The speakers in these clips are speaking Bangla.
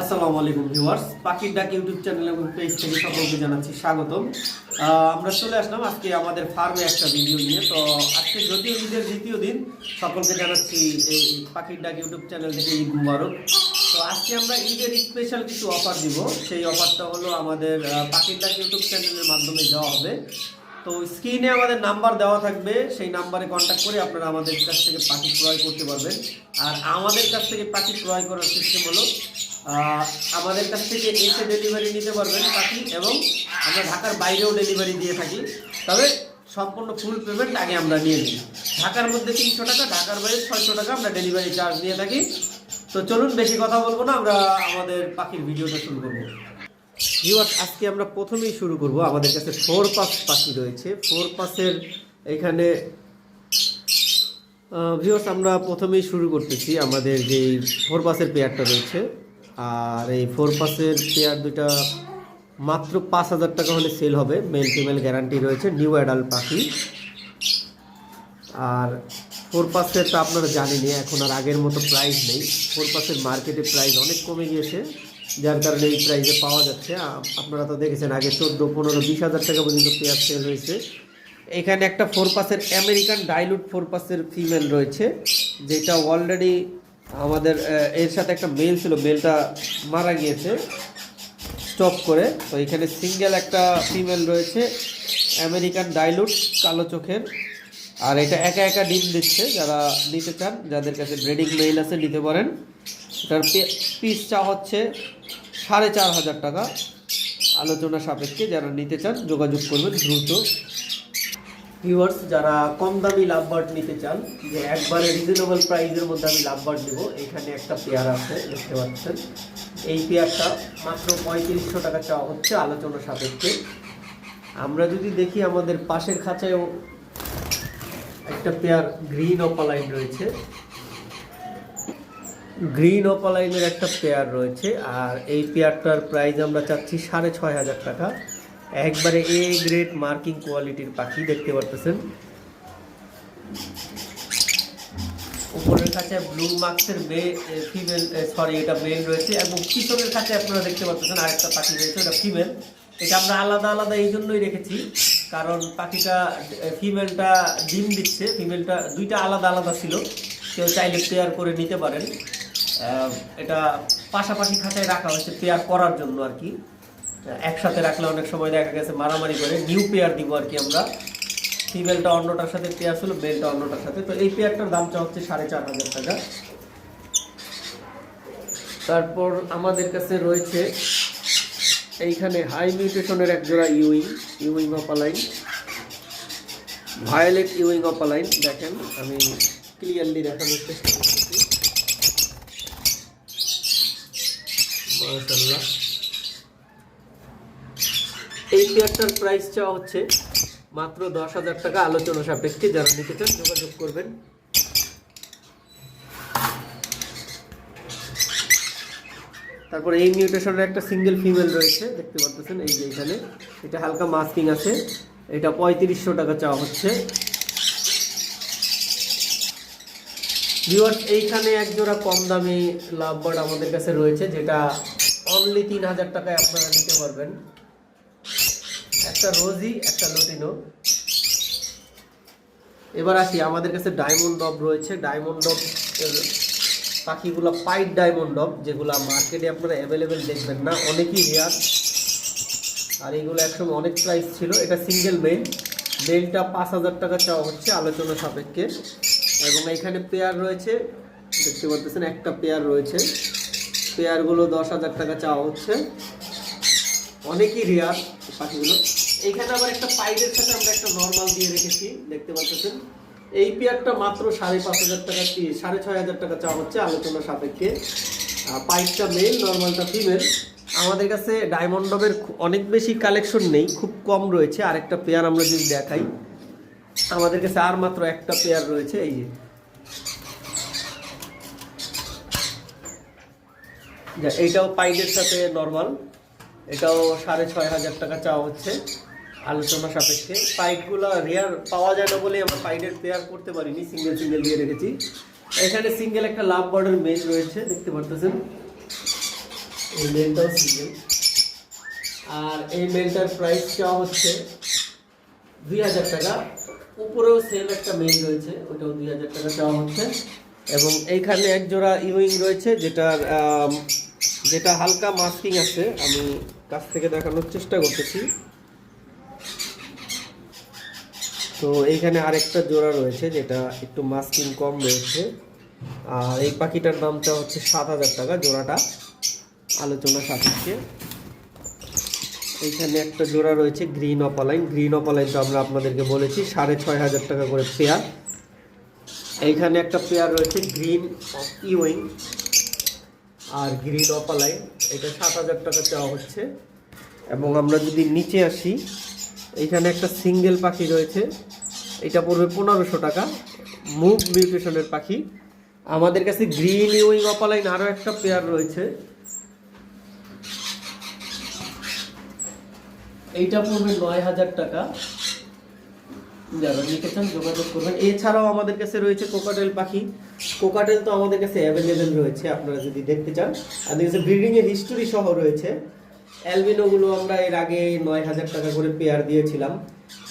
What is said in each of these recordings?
আসসালামু আলাইকুম ভিউয়ার্স, পাখির ডাক ইউটিউব চ্যানেল এবং পেজ থেকে সকলকে জানাচ্ছি স্বাগতম। আমরা চলে আসলাম আজকে আমাদের ফার্মে একটা ভিডিও নিয়ে। তো আজকে যদিও ঈদের দ্বিতীয় দিন, সকলকে জানাচ্ছি এই পাখির ডাক ইউটিউব চ্যানেল থেকে ঈদ মুবারক। তো আজকে আমরা ঈদের স্পেশাল কিছু অফার দিব। সেই অফারটা হলো আমাদের পাখির ডাক ইউটিউব চ্যানেলের মাধ্যমে দেওয়া হবে। তো স্ক্রিনে আমাদের নাম্বার দেওয়া থাকবে, সেই নাম্বারে কন্ট্যাক্ট করে আপনারা আমাদের কাছ থেকে পাখি ক্রয় করতে পারবেন। আর আমাদের কাছ থেকে পাখি ক্রয় করার সিস্টেম হলো আমাদের কাছ থেকে এসে ডেলিভারি নিতে পারবেন পাখি, এবং আমরা ঢাকার বাইরেও ডেলিভারি দিয়ে থাকি। তবে সম্পূর্ণ ফুল পেমেন্ট আগে আমরা নিয়ে নিই। ঢাকার মধ্যে 300 টাকা, ঢাকার বাইরে 600 টাকা আমরা ডেলিভারি চার্জ নিয়ে থাকি। তো চলুন, বেশি কথা বলবো না, আমরা আমাদের পাখির ভিডিওটা শুরু করবো। ভিউয়ার্স, আজকে আমরা প্রথমেই শুরু করব। আমাদের কাছে 4 পাস পাখি রয়েছে। 4 পাসের এখানে ভিউয়ার্স আমরা প্রথমেই শুরু করতেছি আমাদের যে 4 পাসের পেয়ারটা রয়েছে। আর এই 4 পাসের পেয়ার দুটা মাত্র 5,000 টাকা হলে সেল হবে। মেল ফিমেল গ্যারান্টি রয়েছে, নিউ অ্যাডাল্ট পাখি। আর 4 পাসের তো আপনারা জানেনই, এখন আর আগের মতো প্রাইস নেই। 4 পাসের মার্কেটে প্রাইস অনেক কমে গিয়েছে, যার কারণে এই প্রাইসে পাওয়া যাচ্ছে। আপনারা তো দেখেছেন আগে 14, 15, 20,000 টাকা পর্যন্ত পেয়ার সেল হয়েছে। এখানে একটা 4 পাসের আমেরিকান ডাইলুট 4 পাসের ফিমেল রয়েছে, যেটা অলরেডি আমাদের এর সাথে একটা মেল ছিল, মেলটা মারা গিয়েছে স্টপ করে। তো এখানে সিঙ্গেল একটা ফিমেল রয়েছে আমেরিকান ডাইলুট কালো চোখের। আর এটা একা একা ডিম দিচ্ছে। যারা নিতে চান, যাদের কাছে ব্রিডিং মেল আছে, নিতে পারেন। এটার পিস চা হচ্ছে 4,500 টাকা, আলোচনা সাপেক্ষে। যারা নিতে চান যোগাযোগ করবেন দ্রুত। ভিউয়ার্স, যারা কম দামি লাভবার্ড নিতে চান, যে একবারে রিজনেবল প্রাইসের মধ্যে আমি লাভবার্ড দেবো, এখানে একটা পেয়ার আছে, দেখতে পাচ্ছেন। এই পেয়ারটা মাত্র 3500 টাকা চাওয়া হচ্ছে, আলোচনা সাপেক্ষে। আমরা যদি দেখি, আমাদের পাশের খাঁচায়ও একটা পেয়ার গ্রিন অপালাইন রয়েছে। গ্রিন অপালাইনের একটা পেয়ার রয়েছে। আর এই পেয়ারটার প্রাইস আমরা চাচ্ছি 6,500 টাকা। একবারে এ গ্রেড মার্কিং কোয়ালিটির পাখি, দেখতে পারতেছেন। উপরের কাছে ব্লু মার্কসের ফিমেল, সরি এটা মেল রয়েছে, এবং পিছনের কাছে আপনারা দেখতে পাচ্ছেন আরেকটা পাখি রয়েছে, ওটা ফিমেল। এটা আমরা আলাদা আলাদা এই জন্যই রেখেছি, কারণ পাখিটা ফিমেলটা ডিম দিচ্ছে, ফিমেলটা দুইটা আলাদা আলাদা ছিল। কেউ চাইলে পেয়ার করে নিতে পারেন। এটা পাশাপাশি খাঁচায় রাখা হয়েছে পেয়ার করার জন্য আর কি। একসাথে রাখলে অনেক সময় দেখা গেছে মারামারি করে। নিউ পেয়ার দিব আর কি আমরা। ফিমেলটা অন্যটার সাথে পেয়ার ছিল, মেলটা অন্যটার সাথে। তো এই পেয়ারটার দামটা হচ্ছে 4,500 টাকা। তারপর আমাদের কাছে রয়েছে এইখানে হাই মিউটেশনের এক জোড়া ইউইং অপালাইন, ভায়োলেট ইউইং অপালাইন। দেখেন, আমি ক্লিয়ারলি দেখানোর চেষ্টা করতেছি। মাশাআল্লাহ, এই পেয়ারটার প্রাইস চাওয়া হচ্ছে মাত্র 10,000 টাকা, আলোচনা সাপেক্ষে। যারা নিতে চান যোগাযোগ করবেন। তারপর এই মিউটেশনের একটা সিঙ্গেল ফিমেল রয়েছে, দেখতে পাচ্ছেন এই যে এখানে। এটা হালকা মাস্কিং আছে, এটা 3500 টাকা চাওয়া হচ্ছে। ভিউয়ার্স, এইখানে এক জোড়া কম দামি লাভবার্ড আমাদের কাছে রয়েছে, যেটা অনলি 3,000 টাকায় আপনারা নিতে পারবেন। একটা রোজি, একটা লুটিনো। এবার আসি, আমাদের কাছে ডায়মন্ড ডব রয়েছে। ডায়মন্ড ডব পাখিগুলো পাইট ডায়মন্ড ডব, যেগুলো মার্কেটে আপনারা অ্যাভেলেবেল দেখবেন না, অনেকই রেয়ার। আর এইগুলো একসময় অনেক প্রাইস ছিল। এটা সিঙ্গেল মেলটা 5,000 টাকা চাওয়া হচ্ছে, আলোচনা সাপেক্ষে। এবং এখানে পেয়ার রয়েছে, দেখতে পাচ্ছেন একটা পেয়ার রয়েছে। পেয়ারগুলো 10,000 টাকা চাওয়া হচ্ছে, অনেকই রেয়ার পাখিগুলো। এইখানে আবার একটা পাইপের সাথে আমরা একটা নর্মাল দিয়ে রেখেছি, দেখতে পাচ্ছেন। এই পেয়ারটা মাত্র 5,500 টাকা, 6,500 টাকা চাওয়া হচ্ছে, আলোচনা সাপেক্ষে। পাইপটা মেল, নর্মালটা ফিমেল। আমাদের কাছে ডায়মন্ড ডবের অনেক বেশি কালেকশন নেই, খুব কম রয়েছে। আরেকটা পেয়ার আমরা যদি দেখাই, আমাদের কাছে আর মাত্র একটা পেয়ার রয়েছে, এই যে। এইটাও পাইপের সাথে নর্মাল, এটাও 6,500 টাকা চাওয়া হচ্ছে, আলোচনা সাপেক্ষে। পাইপগুলো রেয়ার পাওয়া যায় না বলে আমরা পাইপের পেয়ার করতে পারিনি, সিঙ্গেল দিয়ে রেখেছি। এখানে সিঙ্গেল একটা লাভ বার্ডের মেল রয়েছে, দেখতে পারতেছেন। এই মেলটাও সিঙ্গেল। আর এই মেলটার প্রাইস চাওয়া হচ্ছে 2000 টাকা। উপরেও সেম একটা মেল রয়েছে, ওটাও 2000 টাকা চাওয়া হচ্ছে। এবং এইখানে এক জোড়া ইউইং রয়েছে, যেটা হালকা মাস্কিং আছে, আমি কাছ থেকে দেখানোর চেষ্টা করতেছি। তো এইখানে আরেকটা জোড়া রয়েছে যেটা একটু মাস্কিং কম রয়েছে। আর এই পাখিটার দামটা হচ্ছে 7000 টাকা জোড়াটা, আলোচনা সাপেক্ষে। এইখানে একটা জোড়া রয়েছে গ্রিন অপালাইন। গ্রিন অপালাইন তো আমরা আপনাদেরকে বলেছি 6500 টাকা করে পেয়ার। এইখানে একটা পেয়ার রয়েছে গ্রিন ইউইং আর গ্রিন অপালাইন, এটা 7000 টাকা চাওয়া হচ্ছে। এবং আমরা যদি নিচে আসি, এইখানে একটা সিঙ্গেল পাখি রয়েছে, এটা পড়বে 1500 টাকা, মুভ মিউটেশনের পাখি। আমাদের কাছে গ্রিন ইউইং অপালাইন আরও একটা পেয়ার রয়েছে, এইটা পড়বে 9000 টাকা। যারা নিতে চান যোগাযোগ করবেন। এছাড়াও আমাদের কাছে রয়েছে কোকাটেল পাখি। কোকাটেল তো আমাদের কাছে অ্যাভেলেবেল রয়েছে, আপনারা যদি দেখতে চান। আমাদের কাছে ব্রিডিংয়ের হিস্টোরি সহ রয়েছে। অ্যালবিনোগুলো আমরা এর আগে 9000 টাকা করে পেয়ার দিয়েছিলাম।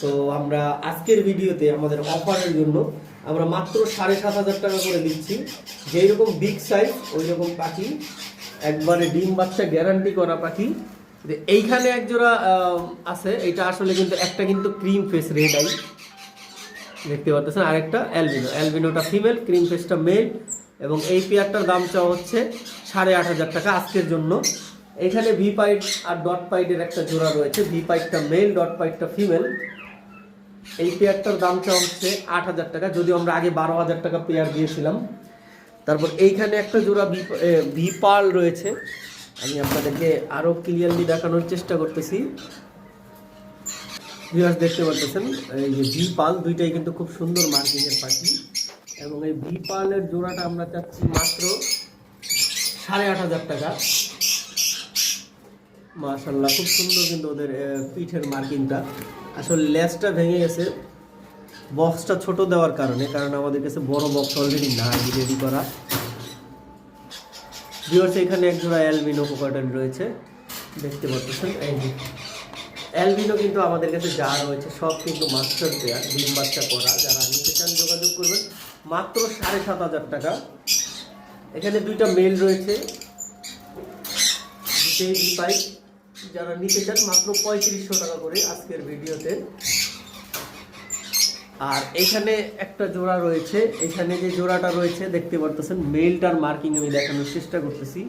তো আমরা আজকের ভিডিওতে আমাদের অফারের জন্য আমরা মাত্র 7500 টাকা করে দিচ্ছি। যেই রকম বিগ সাইজ ওই রকম পাখি, একবারে ডিম বাচ্চা গ্যারান্টি করা পাখি। এইখানে এক জোড়া আছে, এটা আসলে কিন্তু একটা কিন্তু ক্রিম ফেস রেড আই দেখতে পাচ্ছেন, আরেকটা অ্যালবিনো। অ্যালবিনোটা ফিমেল, ক্রিম ফেসটা মেল। এবং এই পেয়ারটার দাম চাওয়া হচ্ছে 8500 টাকা আজকের জন্য। এখানে ভি পাইট আর ডট পাইটের একটা জোড়া রয়েছে, ভি পাইটটা মেল, ডট পাইটটা ফিমেল। এই পেয়ারটার দাম চাওয়া হচ্ছে 8000 টাকা, যদিও আমরা আগে 12000 টাকা পেয়ার দিয়েছিলাম। তারপর এইখানে একটা জোড়া ভি পার্ল রয়েছে, আমি আপনাদেরকে আরো ক্লিয়ারলি দেখানোর চেষ্টা করতেছি। ভিউয়ার্স দেখতে পাচ্ছেন এই যে ভি পার্ল, দুইটাই কিন্তু খুব সুন্দর মার্কিং এর পাখি। এবং এই ভি পার্লের জোড়াটা আমরা চাচ্ছি মাত্র 8500 টাকা। মাশাআল্লাহ খুব সুন্দর কিন্তু ওদের পিঠের মার্কিংটা। আসলে লেজটা ভেঙে গেছে বক্সটা ছোট দেওয়ার কারণে, কারণ আমাদের কাছে বড় বক্স অলরেডি নাই রেডি করা। ভিউয়ার্স এখানে এক জোড়া অ্যালবিনো কোকাটেল রয়েছে, দেখতে পাচ্ছেন। এই যে অ্যালবিনো কিন্তু আমাদের কাছে যা রয়েছে সব কিন্তু মাস্টার পেয়ার, ডিম বাচ্চা করা। যারা নিতে চান যোগাযোগ করবেন, মাত্র 7500 টাকা। এখানে দুইটা মেল রয়েছে, যারা নিতে চান মাত্র 3500 টাকা করে আজকের ভিডিওতে। আর এখানে একটা জোড়া রয়েছে, এখানে যে জোড়াটা রয়েছে দেখতে পারতেছেন, মেলটার মার্কিং আমি দেখানোর চেষ্টা করতেছি।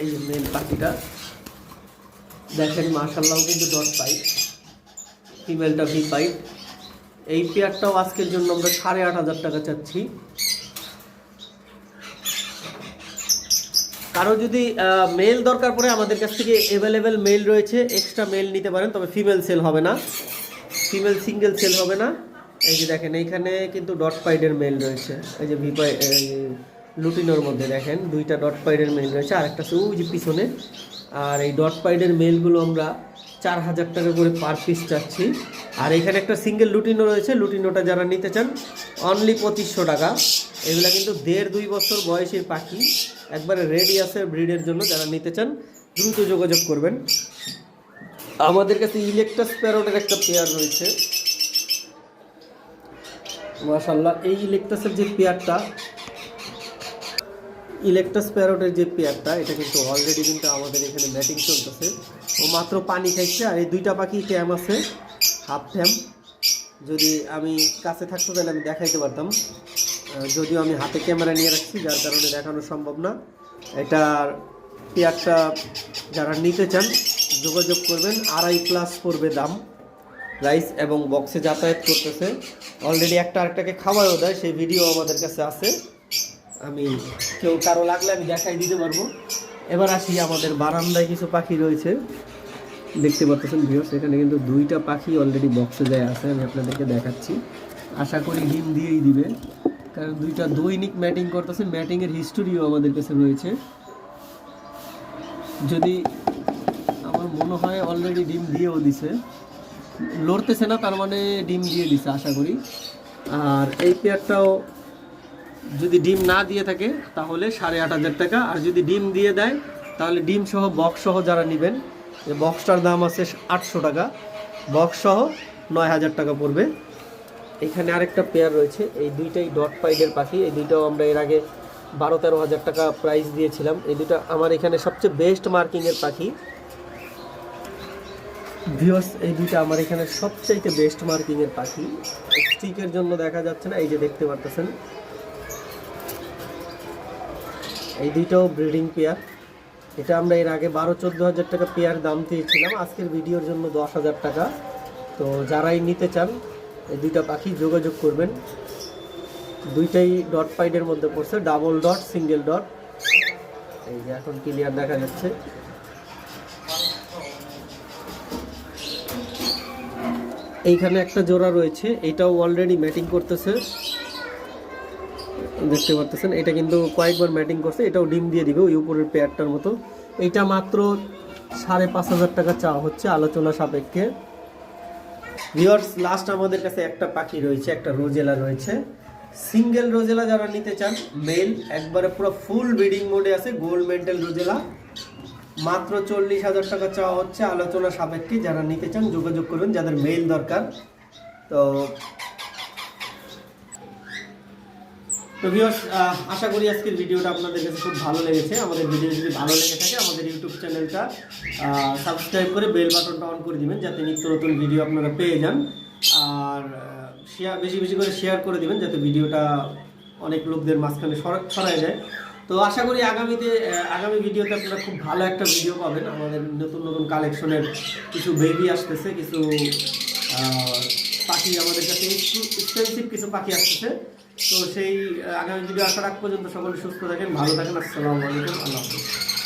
এই যে মেল পাখিটা দেখেন, মাশাআল্লাহ কিন্তু ডট পাইট, ফিমেলটা ভি পাইট। এই পেয়ারটাও আজকের জন্য আমরা 8500 টাকা চাচ্ছি। কারো যদি মেল দরকার পড়ে আমাদের কাছ থেকে অ্যাভেলেবেল মেল রয়েছে, এক্সট্রা মেল নিতে পারেন, তবে ফিমেল সেল হবে না, ফিমেল সিঙ্গেল সেল হবে না। এই যে দেখেন এইখানে কিন্তু ডট পাইডের মেল রয়েছে, এই যে লুটিনোর মধ্যে দেখেন দুইটা ডট পাইডের মেল রয়েছে, আরেকটা ওই যে পিছনে। আর এই ডট পাইডের মেলগুলো আমরা 4000 টাকা করে পার পিস চাচ্ছি। আর এখানে একটা সিঙ্গেল লুটিনো রয়েছে, লুটিনোটা যারা নিতে চান অনলি 2500 টাকা। এগুলা কিন্তু 1.5-2 বছর বয়সের পাখি, একবারে রেডি আছে ব্রিডের জন্য। যারা নিতে চান দ্রুত যোগাযোগ করবেন। আমাদের কাছে ইলেকট্রাস প্যারটের একটা পেয়ার রয়েছে, মাশাআল্লাহ। এই ইলেকট্রাসের যে পেয়ারটা, ইলেকট্রাস প্যারটের যে পেয়ারটা, এটা কিন্তু অলরেডি কিন্তু আমাদের এখানে ম্যাটিং চলতেছে। ও মাত্র পানি খাইছে। আর এই দুইটা পাখি ট্যাম আছে, হাফ ট্যাম। যদি আমি কাছে থাকতো তাহলে আমি দেখাইতে পারতাম, যদিও আমি হাতে ক্যামেরা নিয়ে রাখছি যার কারণে দেখানো সম্ভব না। এটার পেয়ারটা যারা নিতে চান যোগাযোগ করবেন। 2.5+ পড়বে দাম, রাইস এবং বক্সে যাতায়াত করতেছে। অলরেডি একটা আরেকটাকে খাওয়াও দেয়, সেই ভিডিও আমাদের কাছে আছে, আমি কেউ কারো লাগলে আমি দেখাই দিতে পারবো। এবার আসি, আমাদের বারান্দায় কিছু পাখি রয়েছে, দেখতে পাচ্ছেন ভিউয়ার্স। এখানে কিন্তু দুইটা পাখি অলরেডি বক্সে যায় আছে, আমি আপনাদেরকে দেখাচ্ছি। আশা করি ডিম দিয়েই দিবে, কারণ দুইটা দৈনিক ম্যাটিং করতেছে। ম্যাটিংয়ের হিস্টোরিও আমাদের কাছে রয়েছে, যদি আমার মনে হয় অলরেডি ডিম দিয়েও দিছে, লড়তেছে না, তার মানে ডিম দিয়ে দিছে আশা করি। আর এই পেয়ারটাও যদি ডিম না দিয়ে থাকে তাহলে 8,500 টাকা, আর যদি ডিম দিয়ে দেয় তাহলে ডিম সহ বক্স সহ যারা নেবেন, এই বক্সটার দাম আছে 800 টাকা, বক্স সহ 9,000 টাকা পড়বে। এখানে আরেকটা পেয়ার রয়েছে, এই দুইটাই ডট পাইডের পাখি, এই দুইটাও আমরা এর আগে 12-13 হাজার টাকা প্রাইস দিয়েছিলাম। এই দুইটা আমার এখানে সবচেয়ে বেস্ট মার্কিংয়ের পাখি ভিউয়ার্স, এই দুইটা আমার এখানে সবচাইতে বেস্ট মার্কিংয়ের পাখি। স্টিকের জন্য দেখা যাচ্ছে না, এই যে দেখতে পারতেছেন, এই দুইটাও ব্রিডিং পেয়ার। এটা আমরা এর আগে 12-14 হাজার টাকা পেয়ার দাম দিয়েছিলাম, আজকের ভিডিওর জন্য 10,000 টাকা। তো যারাই নিতে চান এই দুইটা পাখি যোগাযোগ করবেন। দুইটাই ডট পাইডের মধ্যে পড়ছে, ডাবল ডট সিঙ্গেল ডট। এই যে এখন ক্লিয়ার দেখা যাচ্ছে। এইখানে একটা জোড়া রয়েছে, এটাও অলরেডি ম্যাটিং করতেছে, দেখতে পারতেছেন। এটা কিন্তু কয়েকবার ম্যাটিং করছে, এটাও ডিম দিয়ে দিবে ওই উপরের পেয়ারটার মতো। এইটা মাত্র 5,500 টাকা চাওয়া হচ্ছে আলোচনা সাপেক্ষে। ভিউয়ার্স, লাস্ট আমাদের কাছে একটা পাখি রয়েছে, একটা রোজেলা রয়েছে, সিঙ্গেল রোজেলা। যারা নিতে চান মেল, একবারে পুরো ফুল ব্রিডিং মোডে আছে, গোল্ড মেন্টাল রোজেলা, মাত্র 40,000 টাকা চাওয়া হচ্ছে আলোচনা সাপেক্ষে। যারা নিতে চান যোগাযোগ করবেন, যাদের মেল দরকার। তো ভিউয়ার্স, আশা করি আজকের ভিডিওটা আপনাদের কাছে খুব ভালো লেগেছে। আমাদের ভিডিও যদি ভালো লেগে থাকে আমাদের ইউটিউব চ্যানেলটা সাবস্ক্রাইব করে বেল বাটনটা অন করে দিবেন, যাতে নিত্য নতুন ভিডিও আপনারা পেয়ে যান। আর বেশি বেশি করে শেয়ার করে দিবেন, যাতে ভিডিওটা অনেক লোকদের মাঝখানে ছড়ায় যায়। তো আশা করি আগামী ভিডিওতে আপনারা খুব ভালো একটা ভিডিও পাবেন। আমাদের নতুন নতুন কালেকশনের কিছু বেবি আসতেছে, কিছু পাখি আমাদের কাছে এক্সপেন্সিভ কিছু পাখি আসতেছে। তো সেই আগামী ভিডিও আসার আগ পর্যন্ত সকলে সুস্থ থাকেন, ভালো থাকেন। আসসালামু আলাইকুম, আল্লাহ হাফেজ।